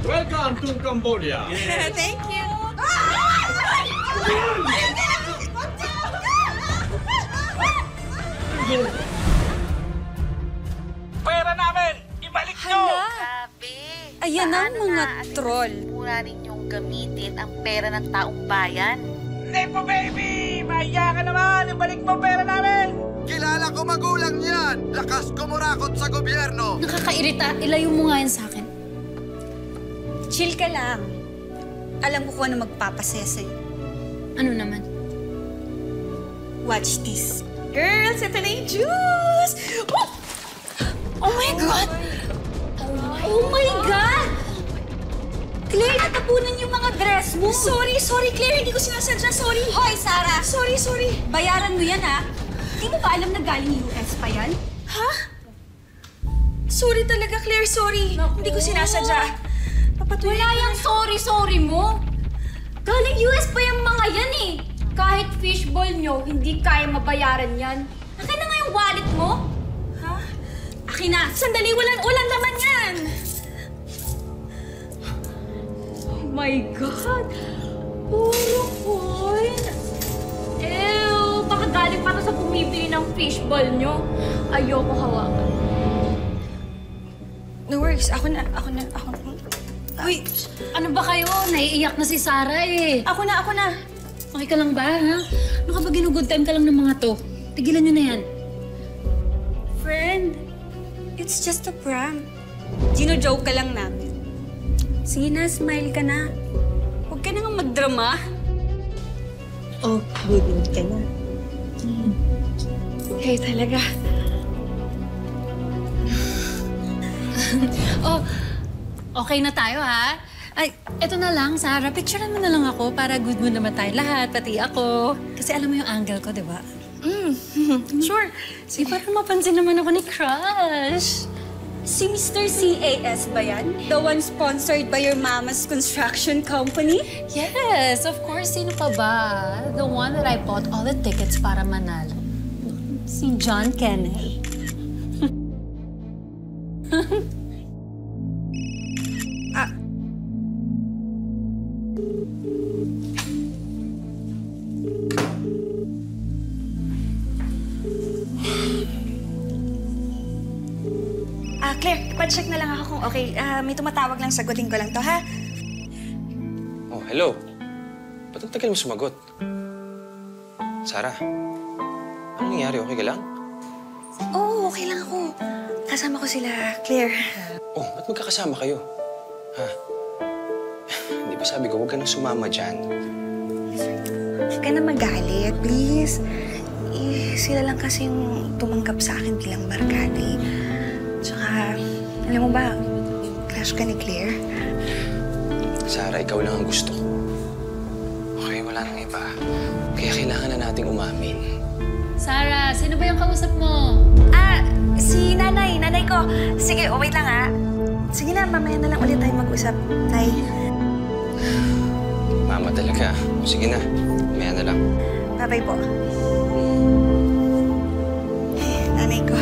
Welcome to Cambodia. Yes. Thank you. Pera namin! Ibalik nyo! Grabe. Ayan ang Paano mga naaalis troll. Mura ninyong gamitin ang pera ng taong bayan. Nepo baby! Mahiya ka naman! Ibalik mo pera namin! Kilala ko magulang yan! Lakas kumurakot sa gobyerno! Nakakairita. Ilayo mo nga yan sa akin. Chill ka lang. Alam ko kung ano magpapasaya sa'yo. Ano naman? Watch this. Girls, ito na yung juice! Oh! Oh my God! Oh my God! Claire, natapunan yung mga dress mo. Sorry, Claire. Hindi ko sinasadya. Sorry. Hoy, Sarah. Sorry. Bayaran mo yan, ha? Hindi mo ba alam na galing US pa yan? Ha? Sorry talaga, Claire. Sorry. Naku. Hindi ko sinasadya. Papatuloy Wala yung sorry mo. Galing US pa yung mga yan eh. Kahit fishball nyo, hindi kaya mabayaran yan. Akin na nga yung wallet mo. Ha? Akin na. Sandali, walang laman yan. Oh my God! Puro coin! Ew! Baka galing pa to sa pumipili ng fishball nyo. Ayoko hawakan. No worries. Ako na. Uy, Ano ba kayo? Naiiyak na si Sarah eh. ako na. Okay ka lang ba, ha? Ano ka ba ginugood time ka lang ng mga to? Tigilan nyo na yan. Friend, it's just a prank. Gino-joke ka lang namin. Sige na, smile ka na. Huwag ka nang magdrama. Oh, good mood ka na. Hey, talaga. Oh, okay na tayo, ha? Ay, eto na lang, Sarah. Picturean mo na lang ako para good mood naman tayo lahat, pati ako. Kasi alam mo yung angle ko, di ba? Sure. Sige, parang mapansin naman ako ni Crush. Si Mr. CAS ba yan? The one sponsored by your mama's construction company? Yes, of course. Sino pa ba? The one that I bought all the tickets para manalo. Si John Kenneth. Claire, ipacheck na lang ako kung okay. May tumatawag lang, sagutin ko lang to, ha? Oh, hello. Ba't ang tagal mo sumagot? Sarah, anong nangyari? Okay ka lang? Oo, okay lang ako. Kasama ko sila, Claire. Oh, ba't magkakasama kayo? Ha? Hindi ba sabi ko, huwag ka nang sumama dyan? Huwag ka na magalit, please. Sila lang kasi yung tumanggap sa akin bilang barkada eh. Tsaka, alam mo ba, crush ka ni Claire? Sarah, ikaw lang ang gusto ko. Okay, wala nang iba. Kaya kailangan na nating umamin. Sarah, sino ba yung kausap mo? Si Nanay. Nanay ko. Sige, wait lang, ha? Sige na, mamaya na lang ulit tayo mag-usap. Tay. Mama talaga. Sige na, mamaya na lang. Bye-bye po. Nanay ko.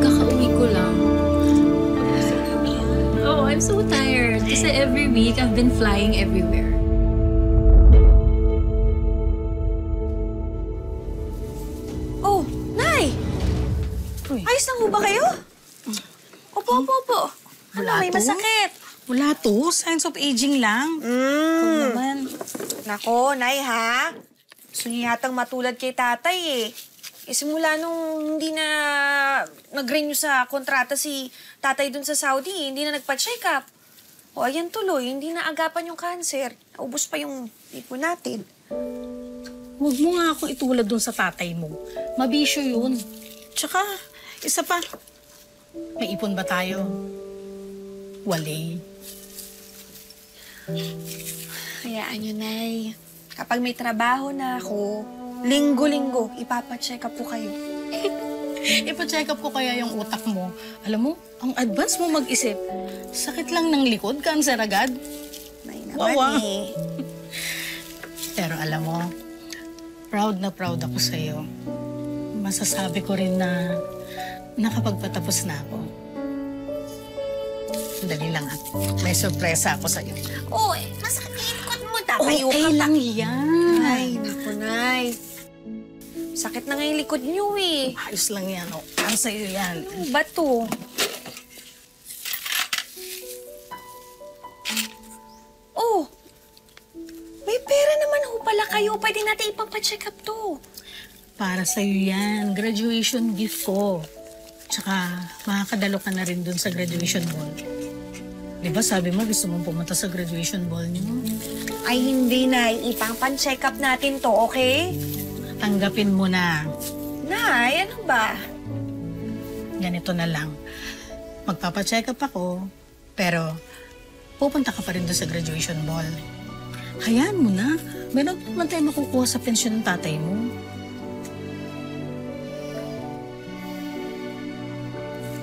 Kakauwi ko lang. Oh, I'm so tired. Kasi every week, I've been flying everywhere. Oh, Nay! Ayos lang ho ba kayo? Opo. Ano, may masakit? Wala to. Signs of aging lang. Ikaw naman. Nako, Nay, ha? Gusto niyo yatang matulad kay tatay, eh. Simula nung hindi na nag-renew sa kontrata si tatay dun sa Saudi, hindi na nagpa-check up. O, ayan tuloy, hindi na agapan yung cancer. Naubos pa yung ipon natin. Huwag mo nga akong itulad dun sa tatay mo. Mabisyo yun. Tsaka, isa pa. May ipon ba tayo? Wale. Hayaan nyo, Nay. Kapag may trabaho na ako, linggo-linggo, ipapacheck up po kayo. Ipa-check up ko kaya yung utak mo. Alam mo, ang advance mo mag-isip. Sakit lang ng likod, cancer agad. Nay naman, Wawa. eh. Pero alam mo, proud na proud ako sa'yo. Masasabi ko rin na nakapagpatapos na ako. Sandali lang ha. May sorpresa ako sa'yo. Oh, masakit yung likod mo. Tatayo ka Okay pa. lang yan. Ay, naku, Nay. Sakit na nga yung likod niyo eh. Ayos lang yan. Oh. Ang sa'yo yan. Ano ba to? Oh! May pera naman ho pala kayo. Pwede natin ipapa-check up to. Para sa'yo yan. Graduation gift ko. Tsaka makakadalo ka na rin dun sa graduation ball. Di ba sabi mo gusto mong pumunta sa graduation ball niyo? Ay, hindi, Nay. Ipang-check up natin to, okay? Tanggapin mo na. Nay, ano ba? Ganito na lang. Magpapacheck up ako, pero pupunta ka pa rin doon sa graduation ball. Hayaan mo na. Meron pa naman tayo makukuha sa pensyon ng tatay mo.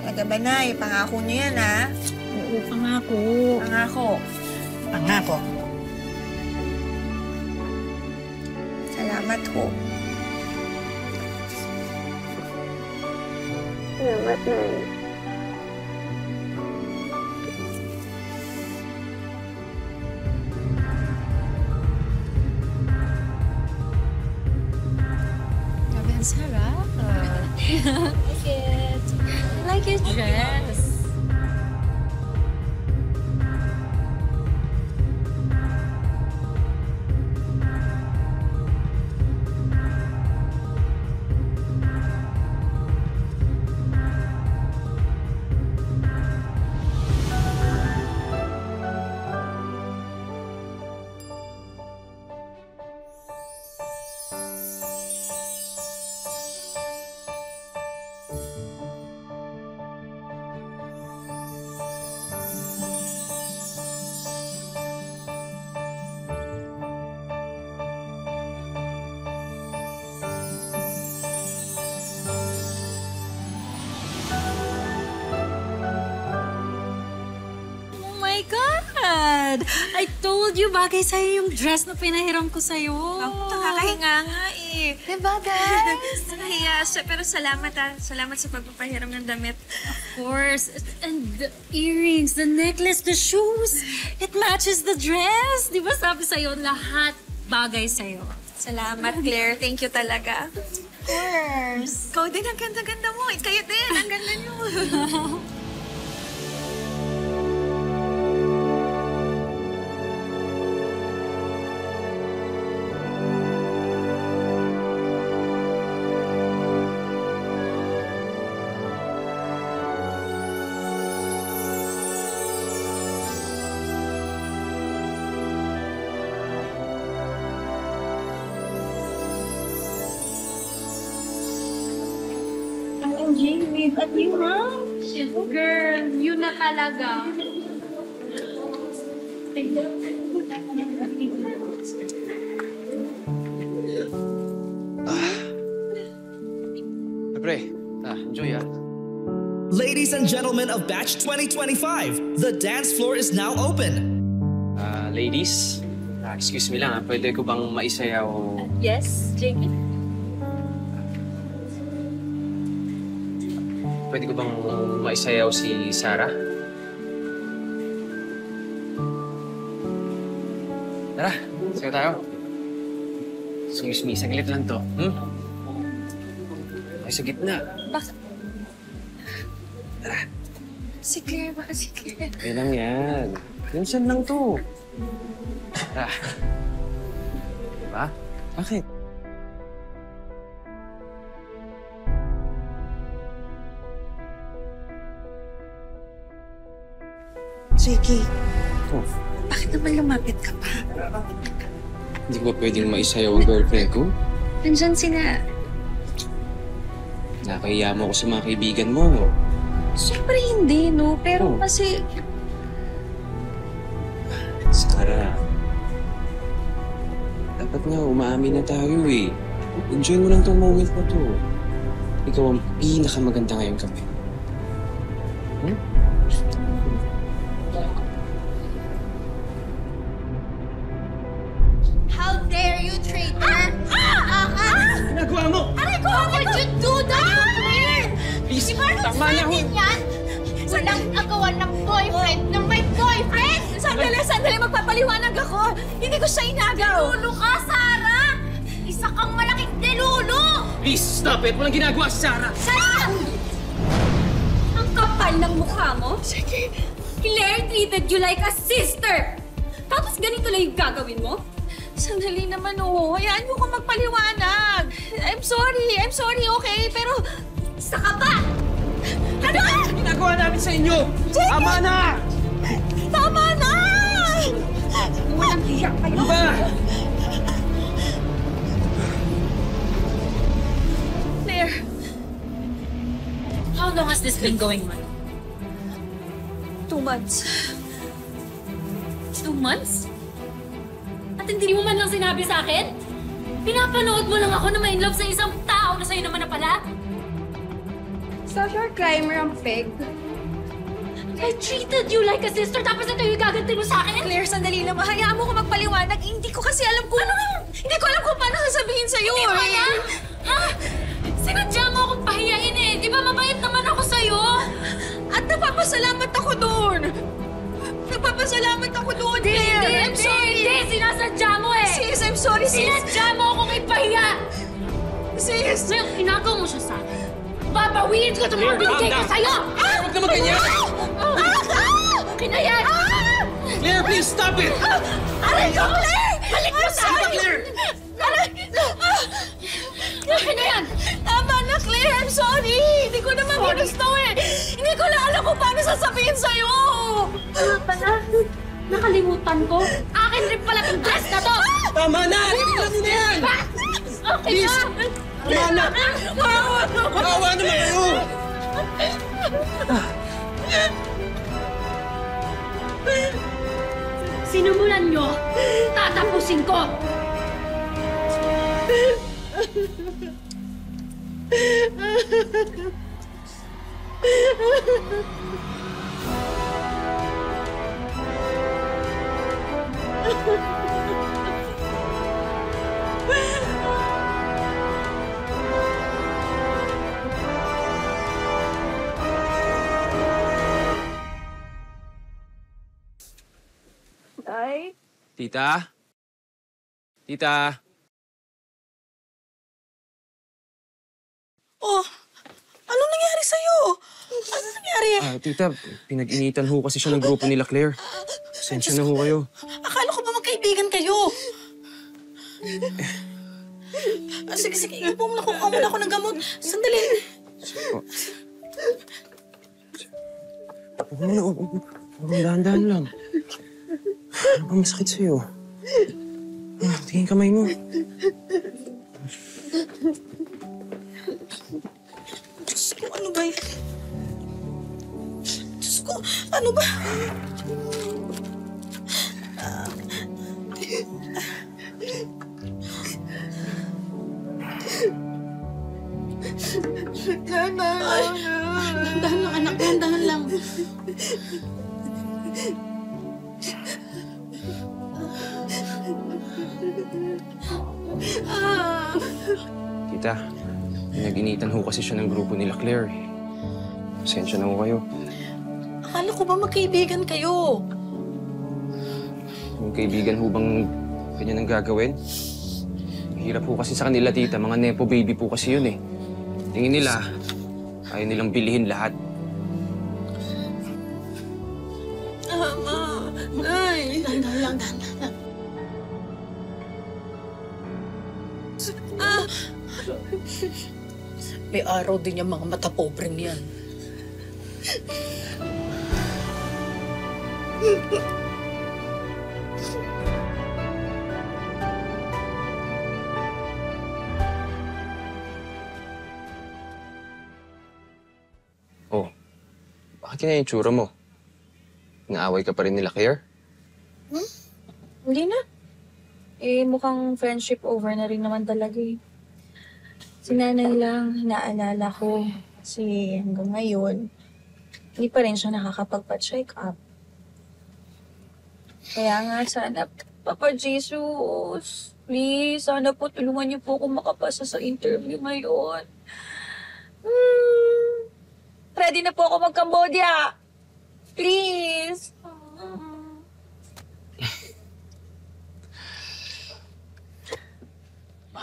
Talaga ba, Nay? Pangako niyo yan, ha? Oo, pangako. Pangako. Pangako. Salamat ho. Salamat, Nay. Grabe, ang sarap. I like your dress. Oh my God! I told you, bagay sa'yo yung dress na pinahiram ko sa'yo. Nakakahinga nga eh. Diba, guys? Nahiya siya, pero salamat ah. Salamat sa pagpapahiram ng damit. Of course. And the earrings, the necklace, the shoes. It matches the dress. Di ba sabi sa'yo, lahat bagay sa'yo. Salamat, Claire. Thank you talaga. Of course. Ikaw din, ang ganda-ganda mo. Kayo din, ang ganda niyo. Jamie, at you, ha? Girl, yun na talaga. Pre, enjoy Ladies and gentlemen of Batch 2025, the dance floor is now open. Ladies, excuse me lang pwede ko bang maisayaw? Yes, Jamie? Pwede ko bang maisayaw si Sarah? Tara, sayo tayo. Excuse me, saglit lang to. Ay, sa gitna. Baka... Tara. Si Claire, baka si Claire. Kaya lang yan. Minsan lang to. Tara. Diba? Bakit? Jackie, Oh, bakit naman lumapit ka pa? hindi ko ba pwedeng maisayaw ang girlfriend ko? Nandyan sila. Nakahiya mo ako sa mga kaibigan mo, no? Siyempre hindi, no? Pero Oh. kasi... Sarah, dapat nga umaamin na tayo eh. Enjoy mo lang tong moment na to. Ikaw ang pinakamaganda ngayong gabi. How dare you, traitor! Ginagawa mo! Aray ko, how would you do that, Claire? Please, Di ba nung tama na ho! yan? Walang agawan ng boyfriend na Sandali, magpapaliwanag ako! Hindi ko siya inagaw! Delulu ka, Sarah! Isa kang malaking delulu! Please, stop it! Walang ginagawa si Sarah! Sarah! Ang kapal ng mukha mo? Sige. Claire treated you like a sister! Tapos ganito lang yung gagawin mo? Sandali naman, oh. Hayaan mo ko magpaliwanag. I'm sorry, okay? Pero, Saka pa! Ano? Ginagawa namin sa inyo! Tama na! Tama na! Walang hiyak kayo! Ano ba? Claire, How long has this been going on? 2 months. 2 months? At hindi mo man lang sinabi sa akin? Pinapanood mo lang ako na ma-in love sa isang tao na sa'yo naman na pala? Social climber ang peg. I treated you like a sister tapos ito yung gaganti mo sa akin? Claire, sandali lang. Hayaan mo ko magpaliwanag. Hindi ko kasi alam kung... Hindi ko alam kung paano sasabihin sa'yo. Hindi mo alam? Ha? Sinadya mo akong pahiyain eh. Di ba mabait naman ako sa'yo? At napapasalamat ako doon. Claire. I'm sorry. Hindi! Sinasadya mo eh! Sis, I'm sorry, sis. Sinadya mo akong ipahiya! Sis. Ngayon, inagaw mo siya sa akin. Babawiin ko itong mga binigay ko sa'yo! Huwag naman ganyan! Akin na yan! Claire, please stop it! Aray ko, Claire! Balik mo sa akin! Claire! Akin na yan! Tama na, Claire. I'm sorry. Hindi ko naman ginusto eh. Hindi ko na alam kung paano sasabihin sa'yo. Pala, nakalimutan ko. Akin rin pala itong dress na to! Tama na! Tignan mo na yan! Okay na! Tama na! Kawawa naman kayo! Sinumulan nyo, tatapusin ko! Ay, Tita? Tita? Oh, anong nangyari sa'yo? Ano nangyari? Tita, pinag-initan ho kasi siya ng grupo nila, Claire. Pasensya na ho kayo. Akala ko ba magkaibigan kayo? Sige, ipo mo na kukuha muna ako ng gamot. Sandali. Huwag mo na, dahan-dahan lang. Ano ba masakit sa'yo? Tingin kamay mo. Diyos ko, ano ba yan? Diyos ko, ano ba? Dahan lang, anak. Dahan lang. Tita, pinag-initan ho kasi siya ng grupo nila, Claire. Pasensya na ho kayo. Akala ko ba magkaibigan kayo? Yung kaibigan ho bang ganyan ang gagawin? Hirap po kasi sa kanila, tita. Mga nepo baby po kasi yun eh. Tingin nila, ayaw nilang bilihin lahat. Ay, dahan lang. May araw din yung mga mata pobreng yan. Oh, bakit kaya yung tsura mo? Naaway ka pa rin nila, Claire? hindi na. Mukhang friendship over na rin naman talaga eh. Si nanay lang, naalala ko. Kasi hanggang ngayon, hindi pa rin siya nakakapagpa-check up. Kaya nga sana, Papa Jesus, please, sana po tulungan niyo po kung makapasa sa interview ngayon. Ready na po ako mag-Cambodia. Please.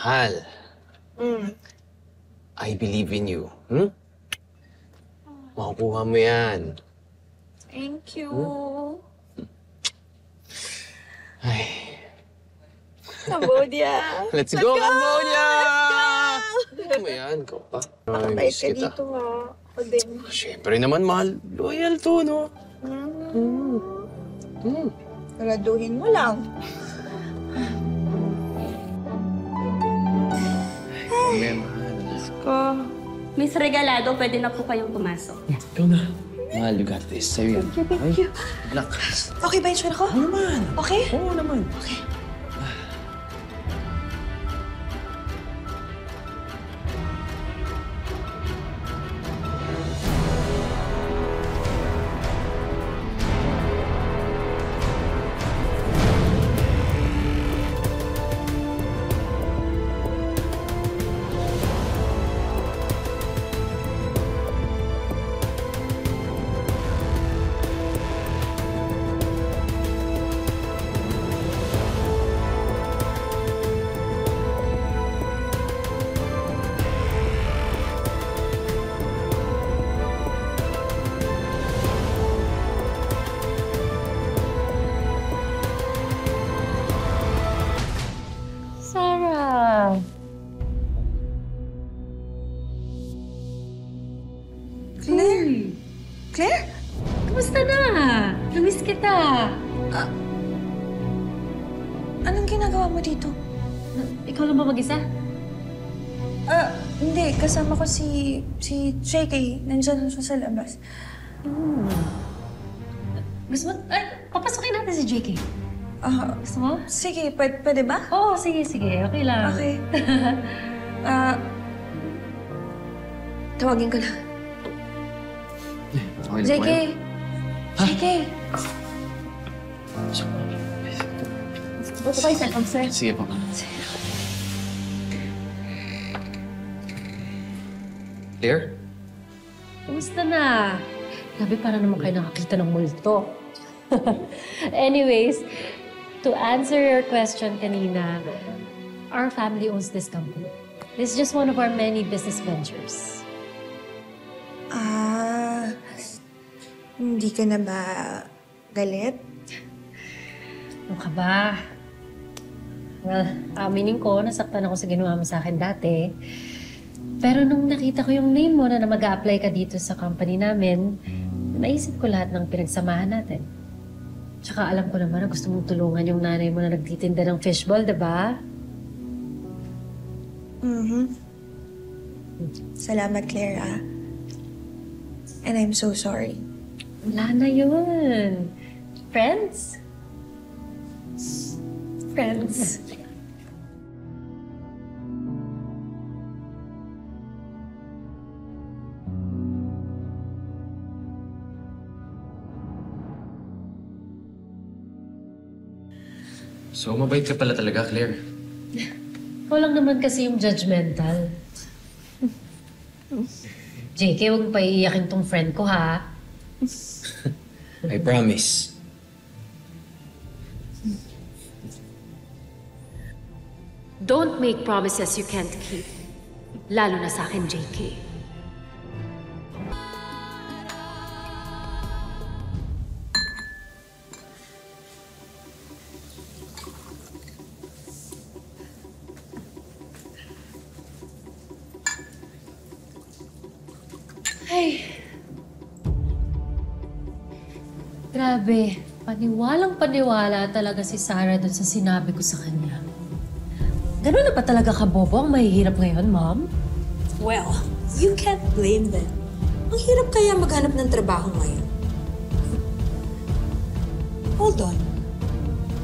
Mahal, Mm. I believe in you. Makukuha mo yan. Thank you. Ay. Cambodia. Let's go, Cambodia! Ano mo yan? Ikaw pa. Ay, Bait miss ka kita. dito ha. Ako din. Siyempre naman, mahal. Loyal to, no? Siguraduhin mo lang. Okay, mahal. Miss Regalado, pwede na po kayong pumasok. Ikaw na. Mahal, you got this. Sa'yo yan. Thank you. Good luck. Okay ba yung tsura ko? Oo naman. Okay? Oo naman. Okay. Sarah! Claire? Claire? Kumusta na? Namiss kita. Anong ginagawa mo dito? Ikaw lang ba mag-isa? Hindi. Kasama ko si JK. Nandyan siya sa labas. Gusto mo? Papasukin natin si JK. Gusto mo? Sige, pwede ba? Oo, sige. Okay lang. Okay. Tawagin ko na. Okay lang JK! po yan. JK! Buto kayo sa sir. Sige po. Claire? Kumusta na? Grabe, para naman kayo nakakita ng multo. Anyways, to answer your question kanina, our family owns this company. This is just one of our many business ventures. Hindi ka na ba galit? Ano ka ba? Well, aminin ko, nasaktan ako sa ginawa mo sa akin dati. Pero nung nakita ko yung name mo na mag-a-apply ka dito sa company namin, naisip ko lahat ng pinagsamahan natin. Tsaka alam ko naman na gusto mong tulungan yung nanay mo na nagtitinda ng fishball, diba? Salamat, Claire, And I'm so sorry. Wala na yun. Friends? Friends. So, mabait ka pala talaga, Claire. Ikaw lang naman kasi yung judgmental. JK, huwag mo pa iiyakin tong friend ko, ha? I promise. Don't make promises you can't keep. Lalo na sa akin, JK. Ay. Grabe. Paniwalang-paniwala talaga si Sarah dun sa sinabi ko sa kanya. Ganun na ba talaga kabobo ang mahihirap ngayon, Mom? Well, you can't blame them. Ang hirap kaya maghanap ng trabaho ngayon. Hold on.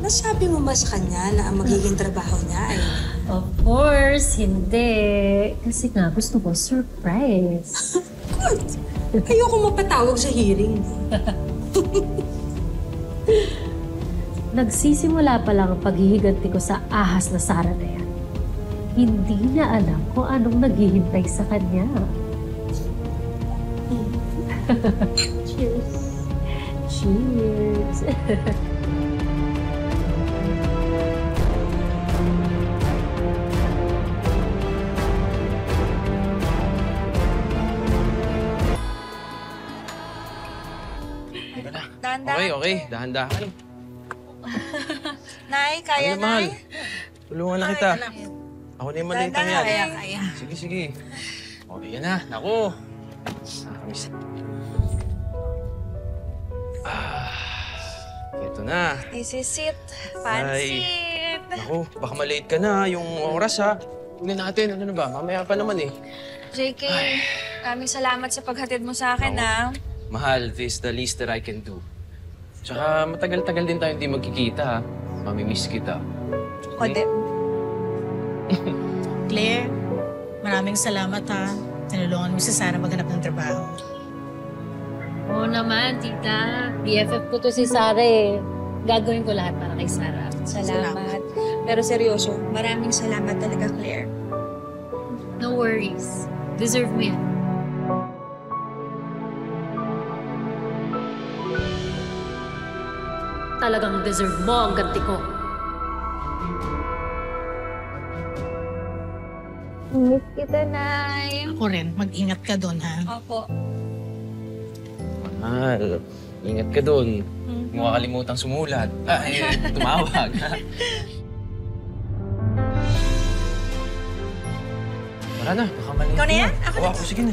Nasabi mo ba sa kanya na ang magiging trabaho niya ay... Of course, hindi. Kasi nga, gusto ko surprise. Good. Ayoko mapatawag sa hearing. Nagsisimula pa lang ang paghihiganti ko sa ahas na Sarah na yan. Hindi niya alam kung anong naghihintay sa kanya. Cheers. Cheers. Dahan-dahan. Okay. Dahan-dahan. Nay, kaya, Ano, mahal? Nay? Tulungan na kita. Ako na yung malitang yan. Kaya. Sige. O, yan na. Naku. Nakakamiss. Ito na. This is it. Pansit. Naku, baka malate ka na. Yung oras, ha. Tignan natin. Ano na ba? Mamaya pa naman, eh. JK, maraming salamat sa paghatid mo sa akin, ha? Mahal, this is the least that I can do. Tsaka matagal-tagal din tayo hindi magkikita, ha. Mamimiss kita. Ako din. Claire, maraming salamat ha. Tinulungan mo si Sarah maghanap ng trabaho. Oo naman, tita. BFF ko to si Sarah eh. Gagawin ko lahat para kay Sarah. Salamat. Pero seryoso, maraming salamat talaga, Claire. No worries. Deserve mo yan. Talagang deserve mo ang ganti ko. Miss kita, Nay. Ako rin, mag-ingat ka doon ha. Opo. Mahal, ingat ka dun. Huwag mo kakalimutang sumulat. Tumawag. Wala na, baka mali. Ikaw na yan? Ako na. Sige na.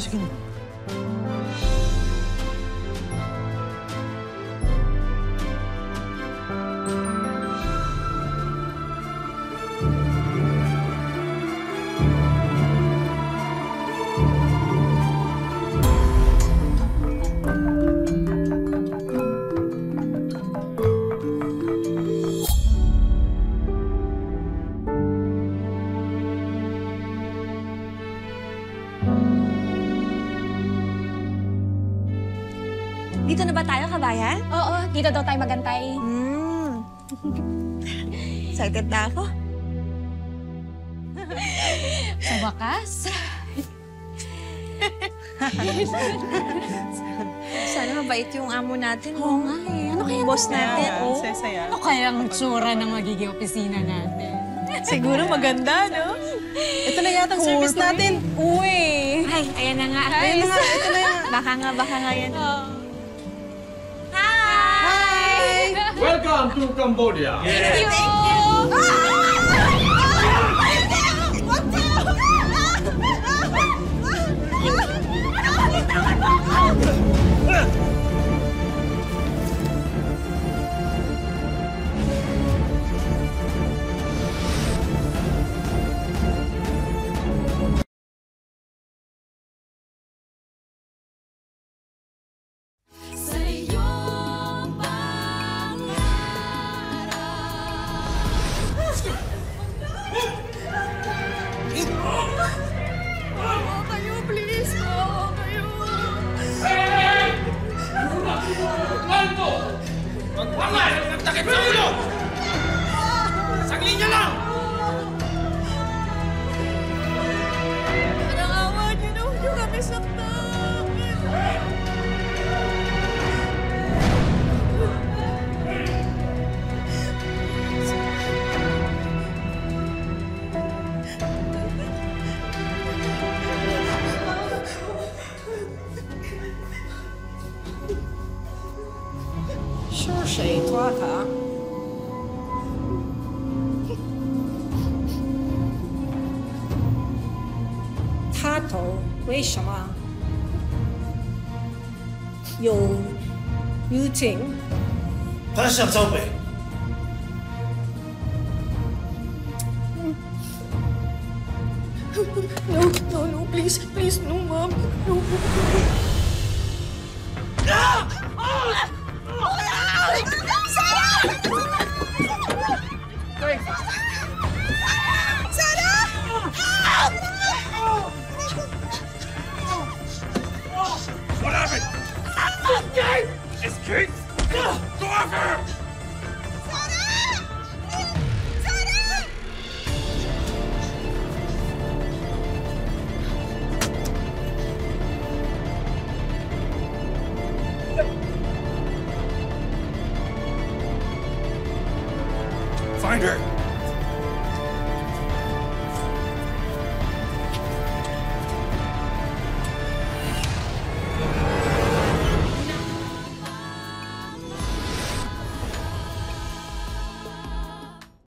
Dito na ba tayo, kabayan? Oo, dito daw tayo magantay. Excited na ako. Sa wakas. Sana mabait yung amo natin. Oo nga eh. Ano kaya boss natin? Oh. Saya. Ano kaya ang tsura ng magiging opisina natin? Siguro maganda, no? Ito na yata ang service natin. Uy! Ay, ayan na nga. Ayan na nga, ito na yan. Baka nga yan. Welcome to Cambodia. Thank you! Takip sa ulo! Saglit niya lang! Parang awa niyo na, huwag niyo kami saktan.他想招北。No, please, no, Mom. No. What happened? Escape! Go after her! Find her!